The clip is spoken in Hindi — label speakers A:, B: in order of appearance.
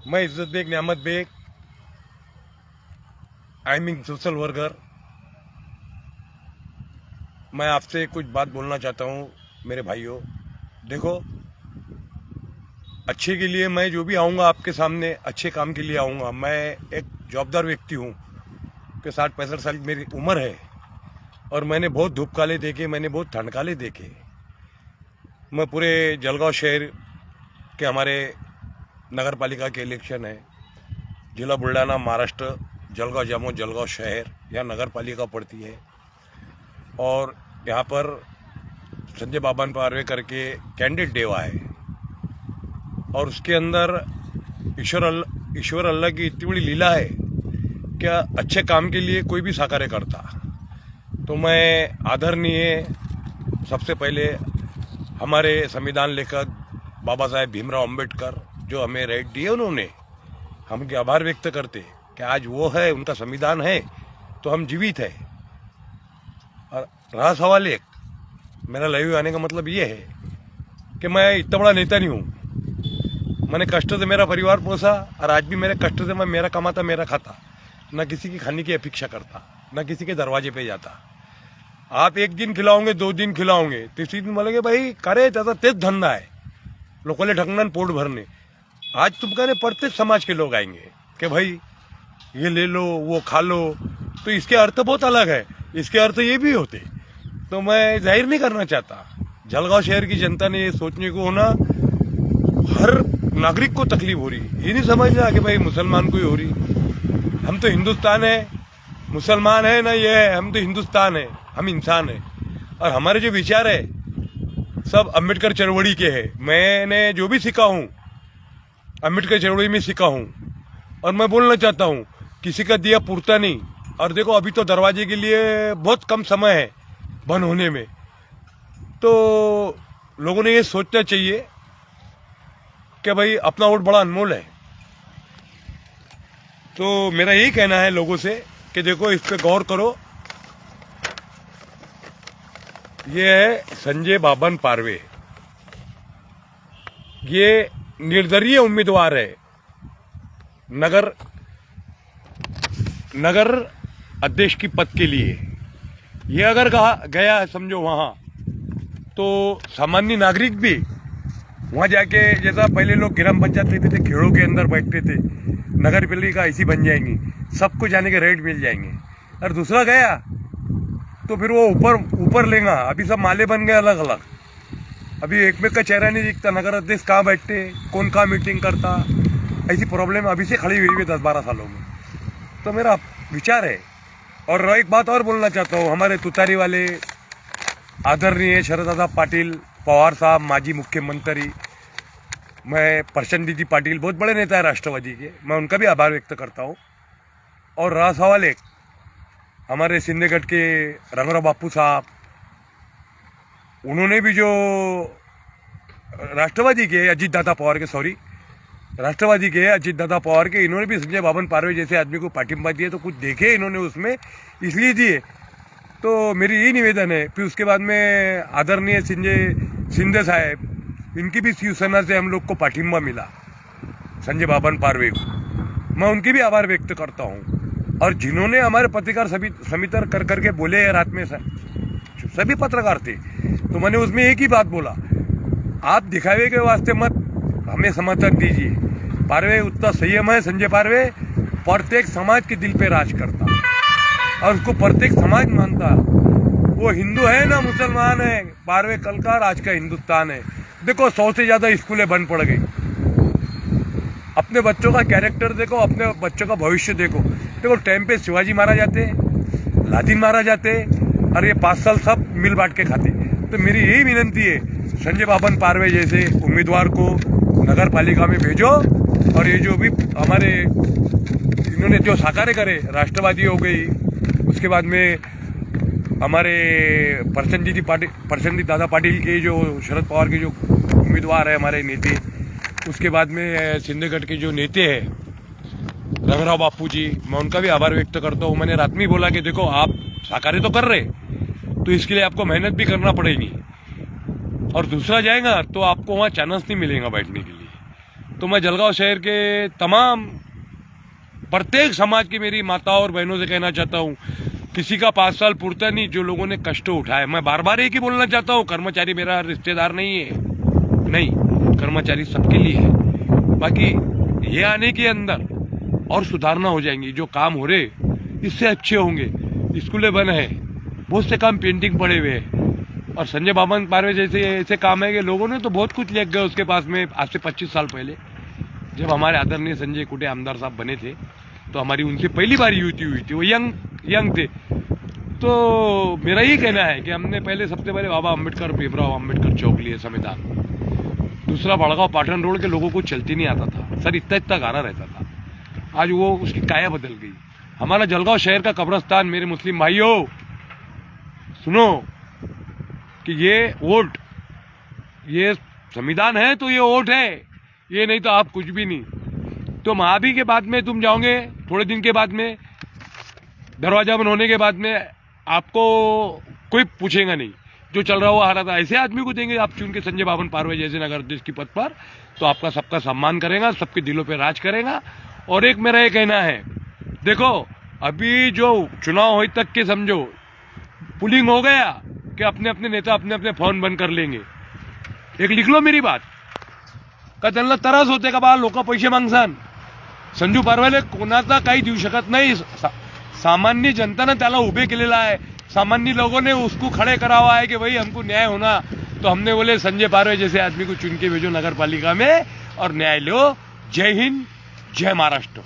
A: मैं Izzat Beg Niyamat Beg, I mean social worker. मैं आपसे कुछ बात बोलना चाहता हूँ मेरे भाइयों। देखो, अच्छे के लिए मैं जो भी आऊँगा आपके सामने, अच्छे काम के लिए आऊँगा। मैं एक जवाबदार व्यक्ति हूँ कि 60-65 साल की मेरी उम्र है और मैंने बहुत धूप काले देखे, मैंने बहुत ठंड काले देखे। मैं पूरे जलगांव शहर के, हमारे नगर पालिका के इलेक्शन है, जिला बुल्ढाना, महाराष्ट्र, जलगांव जामोद जलगांव शहर, यहाँ नगर पालिका पड़ती है। और यहाँ पर संजय बाबन पारवे करके कैंडिडेट देवा है और उसके अंदर ईश्वर अल्लाह की इतनी बड़ी लीला है क्या अच्छे काम के लिए कोई भी साकार्य करता। तो मैं आदरणीय सबसे पहले हमारे संविधान लेखक बाबा साहेब भीमराव अंबेडकर जो हमें राइट दिए, उन्होंने हम उनके आभार व्यक्त करते कि आज वो है, उनका संविधान है तो हम जीवित है। और रहा सवाल एक, मेरा लाइव आने का मतलब ये है कि मैं इतना बड़ा नेता नहीं हूँ। मैंने कष्ट से मेरा परिवार पोसा और आज भी मेरे कष्ट से मैं मेरा कमाता मेरा खाता, ना किसी की खाने की अपेक्षा करता, ना किसी के दरवाजे पे जाता। आप एक दिन खिलाओगे, 2 दिन खिलाओगे, तीसरी दिन बोलेंगे भाई करे त्याचा तेच धंदा है, लोगों ने ढकना पोट भरने। आज तुम कहने प्रत्येक समाज के लोग आएंगे कि भाई ये ले लो, वो खा लो, तो इसके अर्थ बहुत अलग है, इसके अर्थ ये भी होते। तो मैं जाहिर नहीं करना चाहता। जलगांव शहर की जनता ने ये सोचने को होना, हर नागरिक को तकलीफ हो रही, ये नहीं समझना कि भाई मुसलमान को ही हो रही। हम तो हिंदुस्तान है, मुसलमान है ना ये है, हम तो हिंदुस्तान है, हम इंसान है। और हमारे जो विचार है सब अम्बेडकर चळवळी के हैं। मैंने जो भी सीखा हूँ अम्बेडकर चळवळी में सीखा हूँ। और मैं बोलना चाहता हूँ, किसी का दिया पुरता नहीं। और देखो, अभी तो दरवाजे के लिए बहुत कम समय है बंद होने में, तो लोगों ने ये सोचना चाहिए कि भाई अपना वोट बड़ा अनमोल है। तो मेरा यही कहना है लोगों से कि देखो, इस पे गौर करो। ये है संजय बाबन पारवे, ये निर्दलीय उम्मीदवार है नगर अध्यक्ष की पद के लिए। ये अगर गया है समझो वहाँ, तो सामान्य नागरिक भी वहाँ जाके, जैसा पहले लोग ग्राम पंचायत लेते थे, खेड़ों के अंदर बैठते थे, नगर पालिका ऐसी बन जाएंगी, सबको जाने के रेट मिल जाएंगे। और दूसरा गया तो फिर वो ऊपर लेगा। अभी सब माले बन गए अलग अलग, अभी एक में का चेहरा नहीं दिखता, नगर अध्यक्ष कहाँ बैठते, कौन कहाँ मीटिंग करता, ऐसी प्रॉब्लम अभी से खड़ी हुई है 10-12 सालों में। तो मेरा विचार है। और एक बात और बोलना चाहता हूँ, हमारे तुतारी वाले आदरणीय शरददादा पाटिल पवार साहब, माजी मुख्यमंत्री, मैं प्रचंड दीदी पाटिल, बहुत बड़े नेता है राष्ट्रवादी के, मैं उनका भी आभार व्यक्त करता हूँ। और रहा सवाल एक, हमारे सिंधेगढ़ के रंगराव बापू साहब, उन्होंने भी जो राष्ट्रवादी के अजीत दादा पवार के, इन्होंने भी संजय बाबन पारवे जैसे आदमी को पाठिंबा दिया, तो कुछ देखे इन्होंने उसमें, इसलिए दिए। तो मेरी यही निवेदन है। फिर उसके बाद में आदरणीय शिंदे साहब, इनकी भी शिवसेना से हम लोग को पाठिंबा मिला संजय बाबन पारवे को, मैं उनकी भी आभार व्यक्त करता हूँ। और जिन्होंने हमारे पत्रकार समिति कर करके बोले रात में, सभी पत्रकार थे, तो मैंने उसमें एक ही बात बोला, आप दिखावे के वास्ते मत हमें समर्थन दीजिए। पारवे उतना संयम है, संजय पारवे प्रत्येक समाज के दिल पे राज करता और उसको प्रत्येक समाज मानता। वो हिंदू है ना मुसलमान है, पारवे कल का आज का हिंदुस्तान है। देखो, 100 से ज्यादा स्कूलें बंद पड़ गई। अपने बच्चों का कैरेक्टर देखो, अपने बच्चों का भविष्य देखो। देखो, टाइम पे शिवाजी मारा जाते, लादिन मारा जाते, और ये 5 साल सब मिल बांट के खाते। तो मेरी यही विनंती है, संजय बाबन पारवे जैसे उम्मीदवार को नगर पालिका में भेजो। और ये जो भी हमारे इन्होंने जो साकार्य करे, राष्ट्रवादी हो गई, उसके बाद में हमारे प्रचंड दादा पाटिल के, जो शरद पवार के जो उम्मीदवार है हमारे नेते, उसके बाद में सिंधेगढ़ के जो नेते हैं रंगराव बापू जी, मैं उनका भी आभार व्यक्त करता हूँ। मैंने रात में बोला कि देखो, आप साकार्य तो कर रहे, तो इसके लिए आपको मेहनत भी करना पड़ेगी। और दूसरा जाएगा तो आपको वहाँ चांस नहीं मिलेगा बैठने के लिए। तो तो मैं जलगांव शहर के तमाम प्रत्येक समाज की मेरी माताओं और बहनों से कहना चाहता हूँ, किसी का 5 साल पूरता नहीं जो लोगों ने कष्ट उठाए। मैं बार बार एक ही बोलना चाहता हूँ, कर्मचारी मेरा रिश्तेदार नहीं है, नहीं, कर्मचारी सबके लिए है। बाकी ये आने के अंदर और सुधारना हो जाएंगी, जो काम हो रहे इससे अच्छे होंगे। स्कूलें बंद है, बहुत से काम पेंटिंग पड़े हुए हैं, और संजय बाबन पारवे जैसे ऐसे काम है कि लोगों ने तो बहुत कुछ ले गए उसके पास में। आज से 25 साल पहले जब हमारे आदरणीय संजय कुटे आमदार साहब बने थे तो हमारी उनसे पहली बार युति हुई थी, वो यंग थे। तो मेरा ये कहना है कि हमने पहले सबसे पहले बाबा अम्बेडकर भीमराव अम्बेडकर चौक लिए संविधान, दूसरा बड़गांव पाटन रोड के लोगों को चलती नहीं आता था सर, इतना गाना रहता था, आज वो उसकी काया बदल गई। हमारा जलगांव शहर का कब्रस्तान, मेरे मुस्लिम भाइयों सुनो कि ये वोट, ये संविधान है तो ये वोट है, ये नहीं तो आप कुछ भी नहीं। तो महाभी के बाद में तुम जाओगे, थोड़े दिन के बाद में दरवाजा बंद होने के बाद में आपको कोई पूछेगा नहीं, जो चल रहा हुआ हारा था ऐसे आदमी को देंगे आप चुन के, संजय बाबन पारवे जैसे नगर अध्यक्ष की पद पर, तो आपका सबका सम्मान करेगा, सबके दिलों पे राज करेगा। और एक मेरा ये कहना है, देखो अभी जो चुनाव हो तक के समझो पुलिंग हो गया कि अपने अपने नेता अपने अपने फोन बंद कर लेंगे। एक लिख लो मेरी बात का, त्यांना त्रास होते का बा लोक पैसे मागसान, संजू पारवेले कोणाचा काही देऊ शकत नाही, सामान्य जनता ने त्याला उभे केलेला आहे, सामान्य लोगों ने उसको खड़े करा हुआ है कि भाई हमको न्याय होना, तो हमने बोले संजय पारवे जैसे आदमी को चुन के भेजो नगर पालिका में और न्याय लो। जय हिंद, जय महाराष्ट्र।